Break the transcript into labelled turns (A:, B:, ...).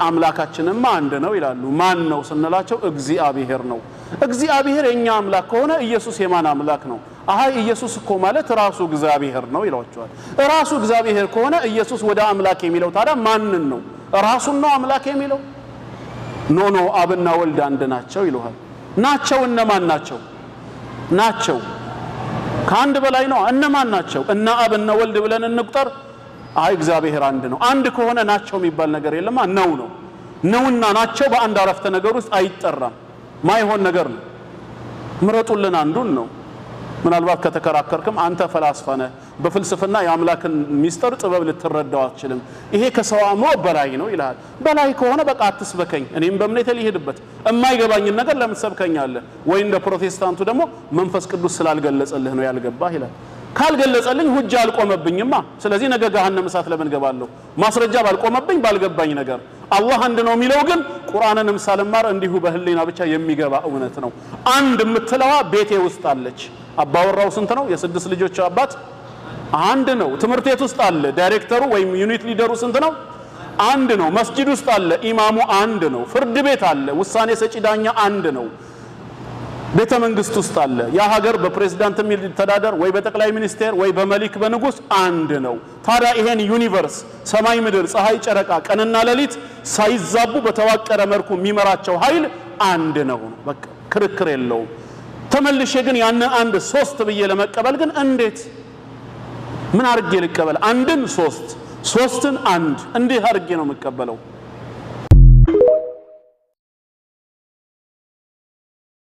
A: አምላካችንማ አንድ ነው ይላሉ ማን ነው ስንላቸው እግዚአብሔር ነው እግዚአብሔር የኛ አምላክ ከሆነ ኢየሱስ የማን አምላክ ነው አሃ ኢየሱስ እኮ ማለት ራሱ እግዚአብሔር ነው ይሏቸዋል ራሱ እግዚአብሔር ከሆነ ኢየሱስ ወደ አምላክ የሚለው ታዲያ ማንን ነው ራሱን ነው አምላክ የሚለው ኖ አብና ወልድ አንድ ናቸው ይሉሃል ናቸው እነማን ናቸው ከአንድ በላይ ነው እነማን ናቸው እና አብና ወልድ ብለን እንቁጠር አይ እግዚአብሔር አንድ ነው አንድ ከሆነ ናቸው የሚባል ነገር የለማ ነውና ናቸው በአንድ አረፍተ ነገር ውስጥ አይጠራም ማይሆን ነገር ነው ምረጡልን አንዱን ነው ምናልባት ከተከራከርክም አንተ ፈላስፋ ነህ በፍልስፍና የአምላክን ሚስጥር ጥበብ ልትረዳው አትችልም ይሄ ከሰው አእምሮ በላይ ነው ይላል በላይ ከሆነ በቃ አትስበከኝ እኔም በእምነቴ ልሄድበት የማይገባኝ ነገር ለምን ሰብከኛለህ ወይ እንደ ፕሮቴስታንቱ ደግሞ መንፈስ ቅዱስ ስላልገለጸልህ ነው ያልገባህ ይላል ካልገለጸልኝ ሁጃ አልቆመብኝማ ስለዚህ ነገ ገሃነም እሳት ለምን ገባለሁ ማስረጃ ባልቆመብኝ ባልገባኝ ነገር አላህ አንድ ነው የሚለው ግን ቁርአንንም ሳልማር እንዲሁ በህሊና ብቻ የሚገባ እውነት ነው አንድ የምትለዋ ቤቴ ውስጥ አለች አባወራው ስንት ነው የስድስት ልጆች አባት አንድ ነው ትምህርት ቤት ውስጥ አለ ዳይሬክተሩ ወይም ዩኒት ሊደሩ ስንት ነው አንድ ነው መስጂድ ውስጥ አለ ኢማሙ አንድ ነው ፍርድ ቤት አለ ውሳኔ ሰጪ ዳኛ አንድ ነው ቤተ መንግስት ውስጥ አለ ያ ሀገር በፕሬዝዳንት የሚተዳደር ወይ በጠቅላይ ሚኒስቴር ወይ በመሊክ በንጉስ አንድ ነው ታዲያ ይሄን ዩኒቨርስ ሰማይ ምድር ፀሐይ ጨረቃ ቀንና ሌሊት ሳይዛቡ በተዋቀረ መልኩ የሚመራቸው ኃይል አንድ ነው በቃ ክርክር የለውም ተመልሼ ግን ያን አንድ ሶስት ብዬ ለመቀበል ግን እንዴት ምን አርጌ ልቀበል አንድን ሶስትን አንድ እንዴት አርጌ ነው መቀበለው